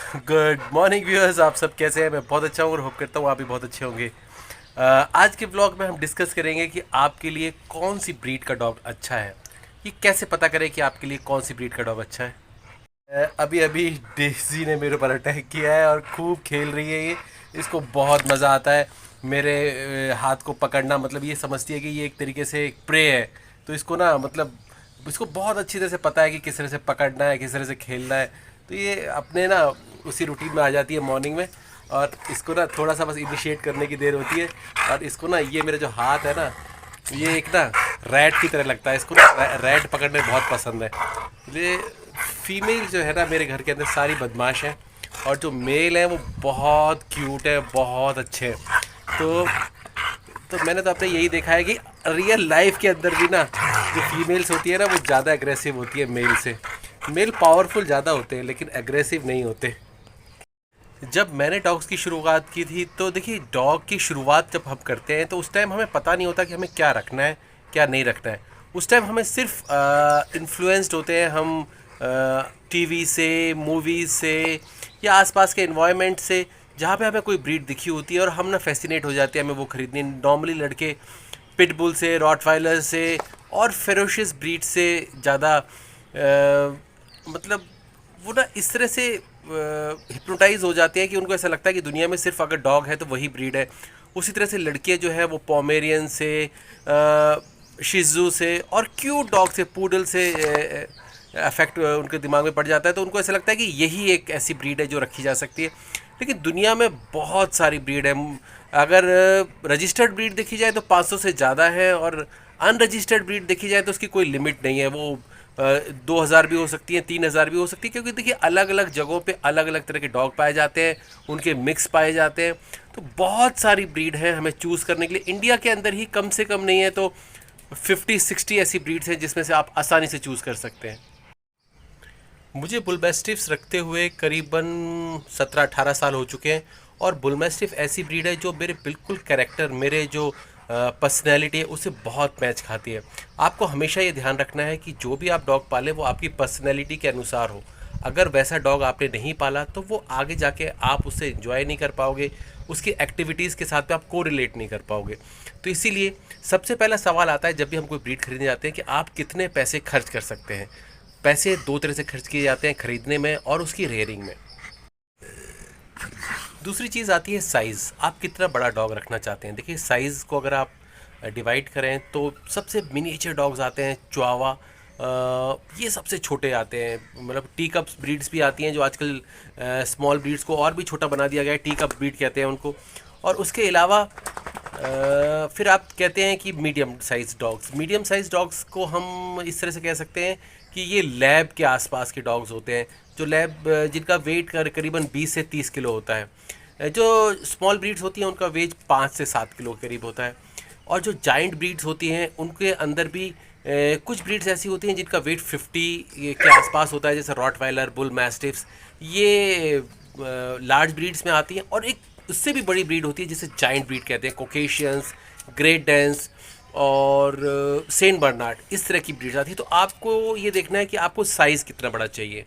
Good morning viewers, आप सब कैसे हैं? मैं बहुत अच्छा हूँ और होप करता हूँ आप भी बहुत अच्छे होंगे। आज के ब्लॉग में हम डिस्कस करेंगे कि आपके लिए कौन सी ब्रीड का डॉग अच्छा है। ये कैसे पता करें कि आपके लिए कौन सी ब्रीड का डॉग अच्छा है। अभी अभी डेजी ने मेरे ऊपर अटैक किया है और खूब खेल रही है ये। इसको बहुत मज़ा आता है मेरे हाथ को पकड़ना। मतलब ये समझती है कि ये एक तरीके से एक प्रे है। तो इसको ना मतलब इसको बहुत अच्छी तरह से पता है कि किस तरह से पकड़ना है, किस तरह से खेलना है। तो ये अपने ना उसी रूटीन में आ जाती है मॉर्निंग में। और इसको ना थोड़ा सा बस इनिशिएट करने की देर होती है। और इसको ना ये मेरे जो हाथ है ना, ये एक ना रैट की तरह लगता है। इसको ना रैट पकड़ने बहुत पसंद है। ये फीमेल जो है ना मेरे घर के अंदर सारी बदमाश हैं, और जो मेल हैं वो बहुत क्यूट है, बहुत अच्छे हैं। तो मैंने तो अपने यही देखा है कि रियल लाइफ के अंदर भी ना जो फीमेल्स होती है ना वो ज़्यादा एग्रेसिव होती है मेल से। मेल पावरफुल ज़्यादा होते हैं लेकिन एग्रेसिव नहीं होते। जब मैंने डॉग्स की शुरुआत की थी तो देखिए, डॉग की शुरुआत जब हम करते हैं तो उस टाइम हमें पता नहीं होता कि हमें क्या रखना है, क्या नहीं रखना है। उस टाइम हमें सिर्फ इन्फ्लुएंस्ड होते हैं हम टीवी से, मूवीज़ से, या आसपास के इन्वायरमेंट से, जहाँ पे हमें कोई ब्रीड दिखी होती है और हम ना फैसिनेट हो जाते हैं हमें वो खरीदनी। नॉर्मली लड़के पिटबुल से, रॉटवाइलर से और फेरोशियस ब्रीड से ज़्यादा मतलब वो ना इस तरह से हिप्नोटाइज हो जाते हैं कि उनको ऐसा लगता है कि दुनिया में सिर्फ अगर डॉग है तो वही ब्रीड है। उसी तरह से लड़कियां जो है वो पोमेरियन से, शिजू से और क्यूट डॉग से, पूडल से अफेक्ट उनके दिमाग में पड़ जाता है। तो उनको ऐसा लगता है कि यही एक ऐसी ब्रीड है जो रखी जा सकती है। लेकिन दुनिया में बहुत सारी ब्रीड है। अगर रजिस्टर्ड ब्रीड देखी जाए तो 500 से ज़्यादा है, और अनरजिस्टर्ड ब्रीड देखी जाए तो उसकी कोई लिमिट नहीं है। वो 2000 भी हो सकती है, 3000 भी हो सकती है, क्योंकि देखिए अलग अलग जगहों पे अलग अलग तरह के डॉग पाए जाते हैं, उनके मिक्स पाए जाते हैं। तो बहुत सारी ब्रीड है हमें चूज़ करने के लिए। इंडिया के अंदर ही कम से कम नहीं है तो 50-60 ऐसी ब्रीड्स हैं जिसमें से आप आसानी से चूज़ कर सकते हैं। मुझे बुल मैस्टिफ्स रखते हुए करीबन 17-18 साल हो चुके हैं। और बुल मैस्टिफ ऐसी ब्रीड है जो मेरे बिल्कुल कैरेक्टर, मेरे जो पर्सनैलिटी है उससे बहुत मैच खाती है। आपको हमेशा ये ध्यान रखना है कि जो भी आप डॉग पालें वो आपकी पर्सनैलिटी के अनुसार हो। अगर वैसा डॉग आपने नहीं पाला तो वो आगे जाके आप उससे एंजॉय नहीं कर पाओगे, उसकी एक्टिविटीज़ के साथ में आप को रिलेट नहीं कर पाओगे। तो इसीलिए सबसे पहला सवाल आता है जब भी हम कोई ब्रीड खरीदने जाते हैं कि आप कितने पैसे खर्च कर सकते हैं। पैसे दो तरह से खर्च किए जाते हैं, खरीदने में और उसकी रेयरिंग में। दूसरी चीज़ आती है साइज़। आप कितना बड़ा डॉग रखना चाहते हैं। देखिए, साइज़ को अगर आप डिवाइड करें तो सबसे मिनिएचर डॉग्स आते हैं, चिहुआवा, ये सबसे छोटे आते हैं। मतलब टी कप्स ब्रीड्स भी आती हैं जो आजकल स्मॉल ब्रीड्स को और भी छोटा बना दिया गया है, टी कप ब्रीड कहते हैं उनको। और उसके अलावा फिर आप कहते हैं कि medium size dogs. Medium size dogs को हम इस तरह से कह सकते हैं कि ये लैब के आसपास के डॉग्स होते हैं, जो लैब जिनका वेट करीबन 20 से 30 किलो होता है। जो स्मॉल ब्रीड्स होती हैं उनका वेट 5 से 7 किलो के करीब होता है। और जो जाइंट ब्रीड्स होती हैं उनके अंदर भी कुछ ब्रीड्स ऐसी होती हैं जिनका वेट 50 के आसपास होता है, जैसे रॉटवाइलर, बुल मैस्टिफ्स। ये लार्ज ब्रीड्स में आती हैं। और एक उससे भी बड़ी ब्रीड होती है जिसे जाइंट ब्रीड कहते हैं, कोकेशियंस, ग्रेट डेंस और सेंट बर्नार्ड, इस तरह की ब्रीड्स आती है। तो आपको ये देखना है कि आपको साइज़ कितना बड़ा चाहिए।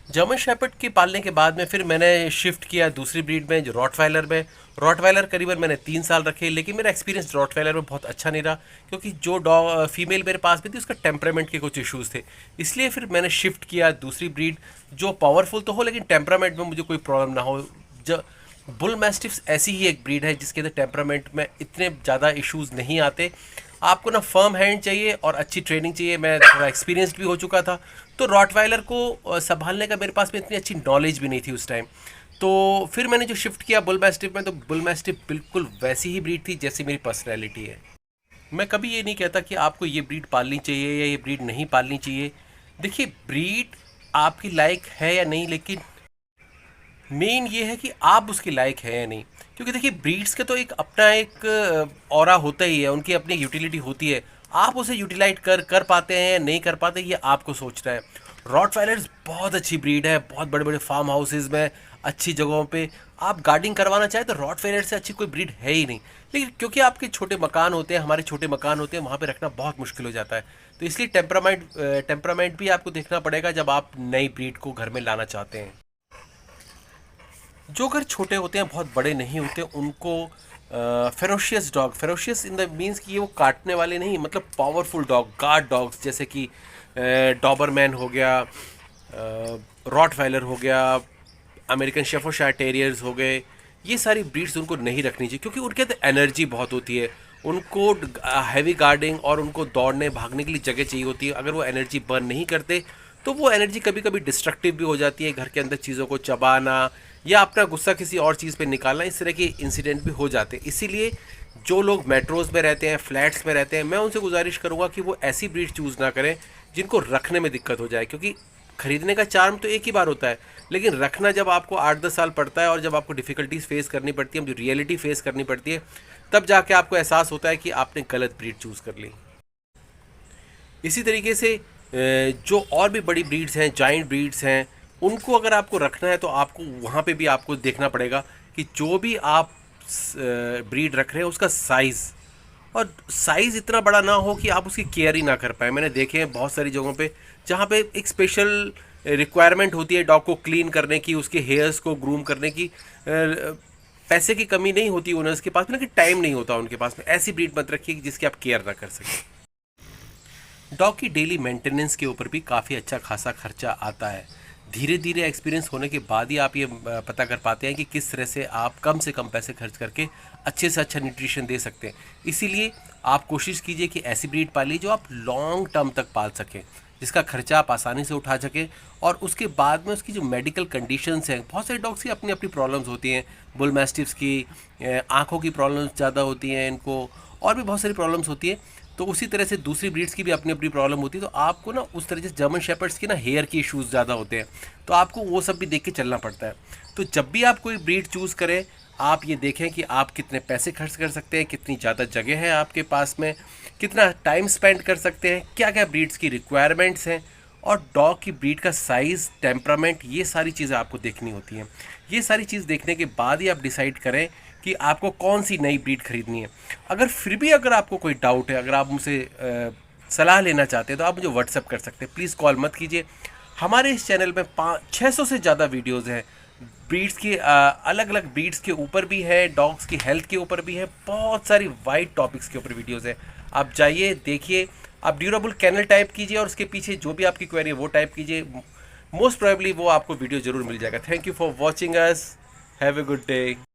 जर्मन शेपर्ड के पालने के बाद में फिर मैंने शिफ्ट किया दूसरी ब्रीड में, जो रॉटवाइलर में। रॉटवाइलर करीबन मैंने 3 साल रखे, लेकिन मेरा एक्सपीरियंस रॉटवाइलर में बहुत अच्छा नहीं रहा, क्योंकि जो डॉग फीमेल मेरे पास भी थी उसका टेम्परामेंट के कुछ इश्यूज़ थे। इसलिए फिर मैंने शिफ्ट किया दूसरी ब्रीड जो पावरफुल तो हो लेकिन टेम्परामेंट में मुझे कोई प्रॉब्लम ना हो। जो बुल मैस्टिफ्स ऐसी ही एक ब्रीड है जिसके अंदर टेम्परामेंट में इतने ज़्यादा इश्यूज़ नहीं आते। आपको ना फर्म हैंड चाहिए और अच्छी ट्रेनिंग चाहिए। मैं थोड़ा एक्सपीरियंस्ड भी हो चुका था, तो रॉटवाइलर को संभालने का मेरे पास में इतनी अच्छी नॉलेज भी नहीं थी उस टाइम। तो फिर मैंने जो शिफ्ट किया बुल मैस्टिफ में, तो बुल मैस्टिफ बिल्कुल वैसी ही ब्रीड थी जैसी मेरी पर्सनैलिटी है। मैं कभी ये नहीं कहता कि आपको ये ब्रीड पालनी चाहिए या ये ब्रीड नहीं पालनी चाहिए। देखिए, ब्रीड आपकी लायक है या नहीं, लेकिन मेन ये है कि आप उसके लायक है या नहीं। क्योंकि देखिए, ब्रीड्स का तो एक अपना एक ऑरा होता ही है, उनकी अपनी यूटिलिटी होती है। आप उसे यूटिलाइज कर पाते हैं या नहीं कर पाते, ये आपको सोचना है। रॉटवाइलर्स बहुत अच्छी ब्रीड है, बहुत बड़े बड़े फार्म हाउसेज में अच्छी जगहों पे आप गार्डिंग करवाना चाहें तो रॉटवेलर से अच्छी कोई ब्रीड है ही नहीं। लेकिन क्योंकि आपके छोटे मकान होते हैं, हमारे छोटे मकान होते हैं, वहाँ पे रखना बहुत मुश्किल हो जाता है। तो इसलिए टेम्परामेंट भी आपको देखना पड़ेगा जब आप नई ब्रीड को घर में लाना चाहते हैं। जो घर छोटे होते हैं, बहुत बड़े नहीं होते, उनको ferocious dog, ferocious in the means कि ये वो काटने वाले नहीं, मतलब पावरफुल डॉग, गार्ड डॉग्स, जैसे कि डॉबरमैन हो गया, रॉटवाइलर हो गया, अमेरिकन शेफोशायर टेरियर्स हो गए, ये सारी ब्रीड्स उनको नहीं रखनी चाहिए क्योंकि उनके अंदर एनर्जी बहुत होती है। उनको हैवी गार्डिंग और उनको दौड़ने भागने के लिए जगह चाहिए होती है। अगर वो एनर्जी बर्न नहीं करते तो वो एनर्जी कभी कभी डिस्ट्रक्टिव भी हो जाती है। घर के अंदर चीज़ों को चबाना या अपना गुस्सा किसी और चीज़ पे निकालना, इस तरह के इंसिडेंट भी हो जाते हैं। इसीलिए जो लोग मेट्रोज़ में रहते हैं, फ्लैट्स में रहते हैं, मैं उनसे गुजारिश करूँगा कि वो ऐसी ब्रीड चूज़ ना करें जिनको रखने में दिक्कत हो जाए, क्योंकि खरीदने का चार्म तो एक ही बार होता है, लेकिन रखना जब आपको 8-10 साल पड़ता है और जब आपको डिफ़िकल्टीज फेस करनी पड़ती है, जो रियलिटी फेस करनी पड़ती है, तब जाके आपको एहसास होता है कि आपने गलत ब्रीड चूज़ कर ली। इसी तरीके से जो और भी बड़ी ब्रीड्स हैं, जाइंट ब्रीड्स हैं, उनको अगर आपको रखना है तो आपको वहाँ पे भी आपको देखना पड़ेगा कि जो भी आप ब्रीड रख रहे हैं उसका साइज़, और साइज़ इतना बड़ा ना हो कि आप उसकी केयर ही ना कर पाए। मैंने देखे हैं बहुत सारी जगहों पे जहाँ पे एक स्पेशल रिक्वायरमेंट होती है डॉग को क्लीन करने की, उसके हेयर्स को ग्रूम करने की। पैसे की कमी नहीं होती ओनर्स के पास में, लेकिन टाइम नहीं होता उनके पास में। ऐसी ब्रीड मत रखिए जिसकी आप केयर ना कर सकें। डॉग की डेली मेंटेनेंस के ऊपर भी काफ़ी अच्छा खासा खर्चा आता है। धीरे धीरे एक्सपीरियंस होने के बाद ही आप ये पता कर पाते हैं कि किस तरह से आप कम से कम पैसे खर्च करके अच्छे से अच्छा न्यूट्रिशन दे सकते हैं। इसीलिए आप कोशिश कीजिए कि ऐसी ब्रीड पालिए जो आप लॉन्ग टर्म तक पाल सकें, जिसका खर्चा आप आसानी से उठा सकें, और उसके बाद में उसकी जो मेडिकल कंडीशंस हैं, बहुत सारे डॉग्स की अपनी अपनी प्रॉब्लम्स होती हैं। बुल मैस्टिफ्स की आँखों की प्रॉब्लम्स ज़्यादा होती हैं इनको, और भी बहुत सारी प्रॉब्लम्स होती है। तो उसी तरह से दूसरी ब्रीड्स की भी अपनी अपनी प्रॉब्लम होती है। तो आपको ना उस तरह से जर्मन शेपर्ड्स की ना हेयर की इश्यूज़ ज़्यादा होते हैं, तो आपको वो सब भी देख के चलना पड़ता है। तो जब भी आप कोई ब्रीड चूज़ करें, आप ये देखें कि आप कितने पैसे खर्च कर सकते हैं, कितनी ज़्यादा जगह है आपके पास में, कितना टाइम स्पेंड कर सकते हैं, क्या क्या ब्रीड्स की रिक्वायरमेंट्स हैं, और डॉग की ब्रीड का साइज़, टेम्परामेंट, ये सारी चीज़ें आपको देखनी होती हैं। ये सारी चीज़ देखने के बाद ही आप डिसाइड करें कि आपको कौन सी नई ब्रीड खरीदनी है। अगर फिर भी अगर आपको कोई डाउट है, अगर आप मुझसे सलाह लेना चाहते हैं, तो आप मुझे व्हाट्सअप कर सकते हैं। प्लीज़ कॉल मत कीजिए। हमारे इस चैनल में 500-600 से ज़्यादा वीडियोज़ हैं। ब्रीड्स की अलग अलग ब्रीड्स के ऊपर भी है, डॉग्स की हेल्थ के ऊपर भी है, बहुत सारी वाइड टॉपिक्स के ऊपर वीडियोज़ हैं। आप जाइए, देखिए। आप ड्यूरेबल कैनल टाइप कीजिए और उसके पीछे जो भी आपकी क्वेरी है वो टाइप कीजिए। मोस्ट प्रोबेबली वो आपको वीडियो ज़रूर मिल जाएगा। Thank you for watching us. Have a good day.